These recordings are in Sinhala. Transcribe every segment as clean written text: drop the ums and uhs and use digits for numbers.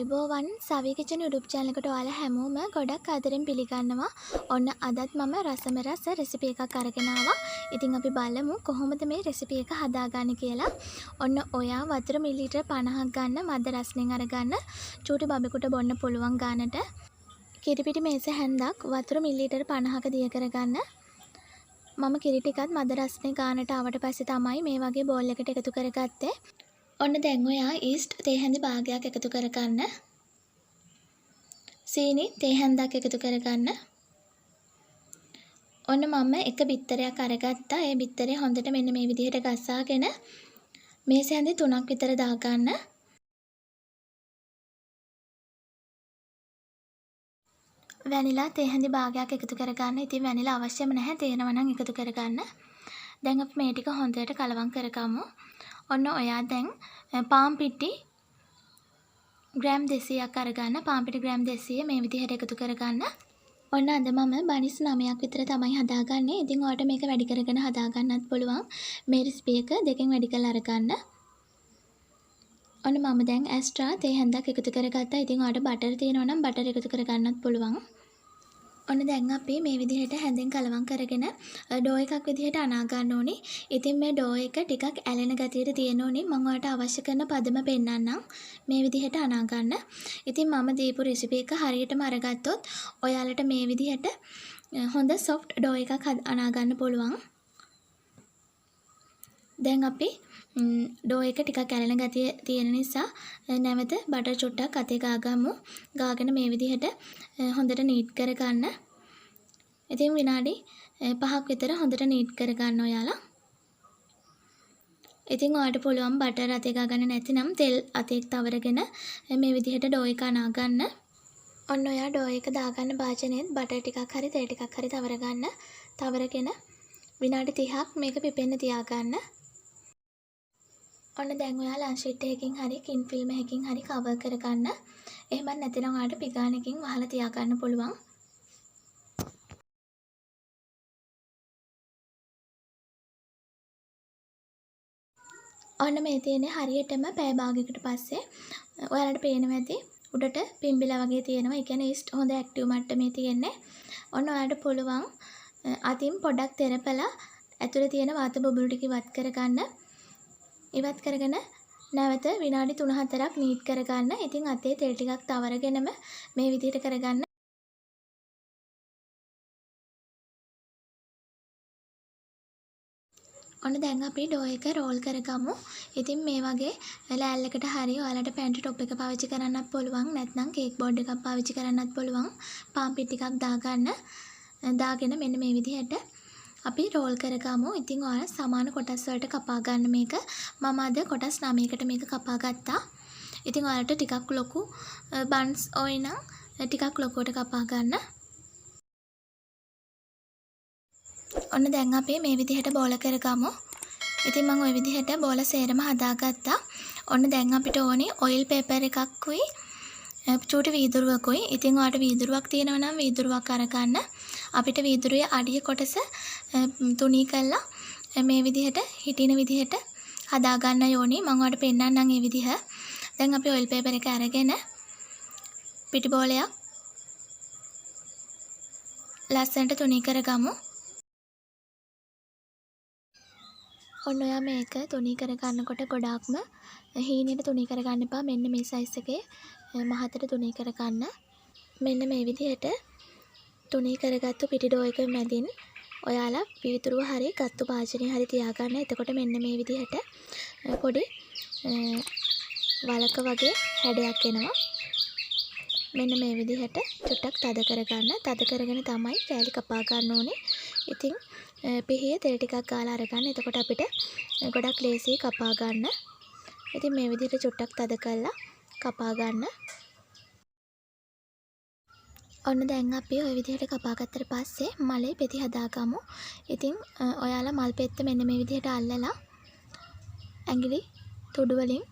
ආයුබෝවන් සවි කිචන් YouTube channel එකට ඔයාලා හැමෝම ගොඩක් ආදරෙන් පිළිගන්නවා. ඔන්න අදත් මම රසම රස රෙසිපි එකක් අරගෙන ආවා. ඉතින් අපි බලමු කොහොමද මේ රෙසිපි එක හදාගන්නේ කියලා. ඔන්න ඔයා වතුර මිලිලීටර් 50ක් ගන්න මද රස්නෙන් අරගන්න. චූටි බබෙකුට බොන්න පුළුවන් ගානට. කිරිපිටි මේස හැන්දක් වතුර මිලිලීටර් 50ක දිය කරගන්න. මම කිරි ටිකත් මද රස්නේ ගානට ආවට පස්සේ තමයි මේ වගේ බෝල් එකකට එකතු කරගත්තේ. ඔන්න දැන් ඔයා ඊස්ට් තේ හැඳි භාගයක් එකතු කරගන්න. සීනි තේ හැන්දක් එකතු කරගන්න. ඔන්න මම එක බිත්තරයක් අරගත්තා. ඒ බිත්තරේ හොඳට මෙන්න මේ විදිහට ගසාගෙන මේස හැඳි 3ක් විතර දාගන්න. වැනිලා තේ හැඳි භාගයක් එකතු කරගන්න. ඉතින් වැනිලා අවශ්‍යම නැහැ. තේනවා නම් එකතු කරගන්න. දැන් අපි මේ ටික හොඳට කලවම් කරගමු. ඔන්න ඔයා දැන් පාන් පිටි ග්‍රෑම් 200ක් අරගන්න. පාන් පිටි ග්‍රෑම් 200 මේ විදිහට එකතු කරගන්න. ඔන්න අද මම බනිස් 9ක් විතර තමයි හදාගන්නේ. ඉතින් ඔයාලට මේක වැඩි කරගෙන හදාගන්නත් පුළුවන්. මේ රෙසිපි එක දෙකෙන් වැඩි කරලා අරගන්න. ඔන්න මම දැන් එක්ස්ට්‍රා තේ හැන්දක් එකතු කරගත්තා. ඉතින් ඔයාලට බටර් තියෙනවා නම් බටර් එකතු කරගන්නත් පුළුවන්. ඔන්න දැන් අපි මේ විදිහට හැඳෙන් කලවම් කරගෙන ඩෝ එකක් විදිහට අනා ගන්න ඕනේ. ඉතින් මේ ඩෝ එක ටිකක් ඇලෙන ගතියට තියෙන්න ඕනේ. මම ඔයාලට අවශ්‍ය කරන පදම පෙන්නන්නම්. මේ විදිහට අනා ගන්න. ඉතින් මම දීපු රෙසිපි එක හරියටම අරගත්තොත් ඔයාලට මේ විදිහට හොඳ සොෆ්ට් ඩෝ එකක් අනා ගන්න පුළුවන්. දැන් අපි ඩෝ එක ටිකක් ඇලෙන ගතිය තියෙන නිසා නැවත බටර් චුට්ටක් අතේ ගාගමු. ගාගෙන මේ විදිහට හොඳට නීට් කරගන්න. ඉතින් විනාඩි 5ක් විතර හොඳට නීට් කරගන්න ඔයාලා. ඉතින් ඔයාලට පුළුවන් බටර් අතේ ගාගන්න නැතිනම් තෙල් අතේ තවරගෙන මේ විදිහට ඩෝ එක අනා ගන්න. ඔන්න ඔයා ඩෝ එක දාගන්න භාජනයේත් බටර් ටිකක් හරි තෙල් ටිකක් හරි තවරගන්න. තවරගෙන විනාඩි 30ක් මේක පිපෙන්න තියාගන්න. ඔන්න දැන් ඔයා ලන්ච් ෂීට් එකකින් හරි කින් ෆිල්ම් එකකින් හරි කවර් කරගන්න. එහෙම නැත්නම් ඔයාලට පිගානකින් වහලා තියාගන්න පුළුවන්. ඔන්න මේ තියෙන්නේ හරියටම පැය භාගයකට පස්සේ ඔයාලට පේනවා ඇති උඩට පිම්බිලා වගේ තියෙනවා. ඒ කියන්නේ ඊස්ට් හොඳ ඇක්ටිව් මට්ටමේ තියෙන්නේ. ඔන්න ඔයාලට පුළුවන් අතින් පොඩක් තෙරපලා ඇතුලේ තියෙන වාත බබළු ටික ඉවත් කරගන්න. ඉවත් කරගෙන නැවත විනාඩි 3-4ක් නීට් කරගන්න. ඉතින් අතේ තෙල් ටිකක් තවරගෙනම මේ විදිහට කරගන්න. ඔන්න දැන් අපි ඩෝ එක රෝල් කරගමු. ඉතින් මේ වගේ ලෑල්ලකට හරි ඔයාලට පැන්ට්‍රි টොප් එක පාවිච්චි කරන්නත් පුළුවන්. නැත්නම් කේක් බෝඩ් එකක් පාවිච්චි කරන්නත් පුළුවන්. පාන් පිටි ටිකක් දාගන්න. දාගෙන මෙන්න මේ විදිහට අපි රෝල් කරගමු. ඉතින් ඔයාලා සමාන කොටස් වලට කපා ගන්න මේක. මම අද කොටස් 9කට මේක කපා ගත්තා. ඉතින් ඔයාලට ටිකක් ලොකු බන්ස් ඕයි නම් ටිකක් ලොකුවට කපා ගන්න. ඔන්න දැන් අපි මේ විදිහට බෝල කරගමු. ඉතින් මම ওই විදිහට බෝල සේරම හදාගත්තා. ඔන්න දැන් අපිට ඕනේ ඔයිල් පේපර් එකක්කුයි චූටි වීදුරුවකුයි. ඉතින් ඔයාලට වීදුරුවක් තියෙනවා නම් වීදුරුවක් අරගන්න. අපිට වීදුරුවේ අඩිය කොටස තුනී කරලා මේ විදිහට හිටින විදිහට හදා ගන්න ඕනේ. මම ඔයාලට පෙන්නන්නම් මේ විදිහ. දැන් අපි ඔයිල් පේපර් එක අරගෙන පිටි බෝලයක් ලස්සනට තුනී කරගමු. ඔන්න ඔයා මේක තුනී කරගන්නකොට ගොඩාක්ම හීනෙට තුනී කරගන්න එපා. මෙන්න මේ සයිස් එකේ මහතට තුනී කරගන්න. මෙන්න මේ විදිහට තුනී කරගත්තු පිටි ඩෝ එක මැදින් ඔයාලා වීදුරුව හරි ගත්තු භාජනය හරි තියාගන්න. එතකොට මෙන්න මේ විදිහට පොඩි වලක වගේ හැඩයක් එනවා. මෙන්න මේ විදිහට චුට්ටක් තද කරගන්න. තද කරගෙන තමයි කෑලි කපා ගන්න ඕනේ. ඉතින් පිහිය තෙල් ටිකක් ගාලා අරගන්න. එතකොට අපිට ගොඩක් ලේසියි කපා ගන්න. ඉතින් මේ විදිහට චුට්ටක් තද කරලා කපා ගන්න. ඔන්න දැන් අපි ওই විදිහට කපා ගත්තට පස්සේ මලේ පෙති හදාගමු. ඉතින් ඔයාලා මල් පෙත්ත මෙන්න මේ විදිහට අල්ලලා ඇඟිලි තුඩු වලින්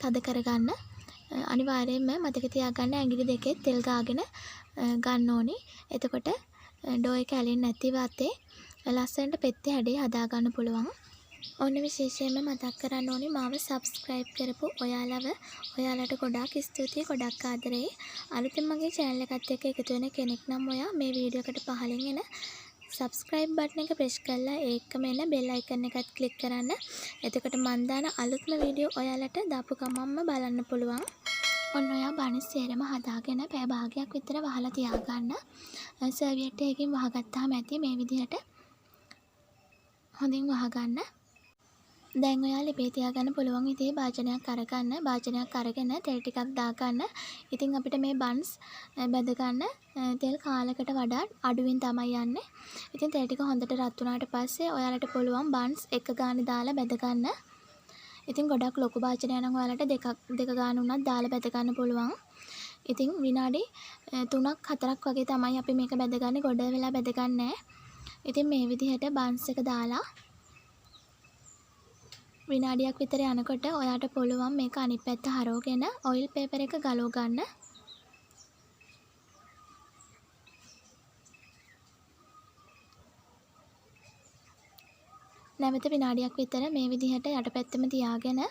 තද කරගන්න. අනිවාර්යයෙන්ම මතක තියාගන්න ඇඟිලි දෙකේ තෙල් ගාගෙන ගන්න ඕනේ. එතකොට ඩෝ එක ඇලෙන්නේ නැතිව අතේ ලස්සනට පෙත්තේ හැඩේ හදා ගන්න පුළුවන්. ඔන්න විශේෂයෙන්ම මතක් කරන්න ඕනි මාව සබ්ස්ක්‍රයිබ් කරපු ඔයාලට ගොඩාක් ස්තුතියි, ගොඩක් ආදරේ. අලුතෙන් මගේ channel එකත් එක්ක එකතු වෙන කෙනෙක් නම් ඔයා මේ වීඩියෝ එකට පහලින් එන subscribe button එක press කරලා ඒකම එන bell icon එකත් click කරන්න. එතකොට මන් දාන අලුත්ම වීඩියෝ ඔයාලට දාපු ගමන්ම බලන්න පුළුවන්. ඔන්න ඔයා බනිස් සේරම හදාගෙන පැය භාගයක් විතර වහලා තියාගන්න. සර්වියට් එකකින් වහගත්තාම ඇති මේ විදිහට හොඳින් වහගන්න. දැන් ඔයා ලිපේ තියාගන්න පුළුවන් විදිහේ භාජනයක් අරගන්න. භාජනයක් අරගෙන තෙල් ටිකක් දාගන්න. ඉතින් අපිට මේ බන්ස් බැද ගන්න තෙල් කාලයකට වඩා අඩුවෙන් තමයි යන්නේ. ඉතින් තෙල් ටික හොඳට රත් වුණාට පස්සේ ඔයාලට පුළුවන් බන්ස් එක ගානේ දාලා බැද ගන්න. ඉතින් ගොඩක් ලොකු භාජනයක් නම් ඔයාලට දෙක ගාන උනත් දාලා බැද ගන්න පුළුවන්. ඉතින් විනාඩි 3ක් 4ක් වගේ තමයි අපි මේක බැදගන්නේ. ගොඩ වෙලා බැදගන්නේ නැහැ. ඉතින් මේ විදිහට බන්ස් එක දාලා විනාඩියක් විතර යනකොට ඔයාට පුළුවන් මේක අනිත් පැත්ත හරවගෙන ඔයිල් පේපර් එක ගලව ගන්න. නැවත විනාඩියක් විතර මේ විදිහට යටපැත්තම තියාගෙන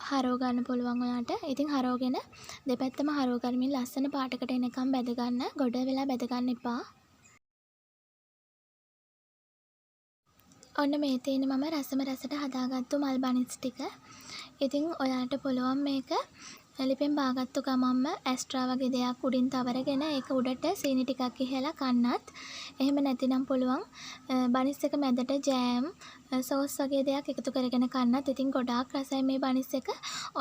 හරව ගන්න පුළුවන් ඔයාට. ඉතින් හරවගෙන දෙපැත්තම හරව ගනිමින් ලස්සන පාටකට එනකම් බැද ගන්න. ගොඩ වෙලා බැද ගන්න එපා. ඔන්න මේ තියෙන මම රසට හදාගත්තු මල් බනිස් ටික. ඉතින් ඔයාලට පුළුවන් මේක ලිපෙන් බාගත්තු ගමන්ම ඇස්ට්‍රා වගේ දෙයක් උඩින් තවරගෙන ඒක උඩට සීනි ටිකක් ඉහලා කන්නත්. එහෙම නැතිනම් පුළුවන් බනිස් එක මැදට ජෑම් සෝස් වගේ දෙයක් එකතු කරගෙන කන්නත්. ඉතින් ගොඩාක් රසයි මේ බනිස් එක.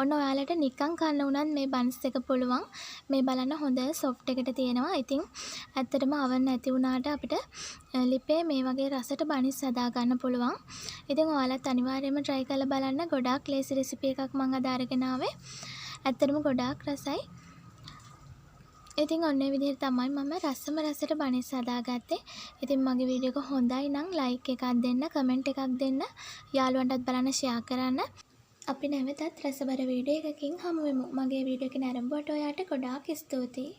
ඔන්න ඔයාලට නිකන් කන්න උනත් මේ බනිස් එක පුළුවන්. මේ බලන්න හොඳ සොෆ්ට් එකට තියෙනවා. ඉතින් ඇත්තටම අවන් නැති වුණාට අපිට ලිපේ මේ වගේ රසට බනිස් හදා ගන්න පුළුවන්. ඉතින් ඔයාලත් අනිවාර්යයෙන්ම try කරලා බලන්න. ගොඩාක් ලේසි රෙසිපි එකක් මම අද අරගෙන ආවේ. ඇත්තටම ගොඩාක් රසයි. ඉතින් ඔන්න ඒ විදිහට තමයි මම රසට බනිස් හදාගත්තේ. ඉතින් මගේ වීඩියෝ එක හොඳයි නම් like එකක් දෙන්න, comment එකක් දෙන්න, යාළුවන්ටත් බලන්න share කරන්න. අපි නැවතත් රසබර වීඩියෝ එකකින් හමු වෙමු. මගේ වීඩියෝ එක නරඹුවට ඔයාට ගොඩාක් ස්තුතියි.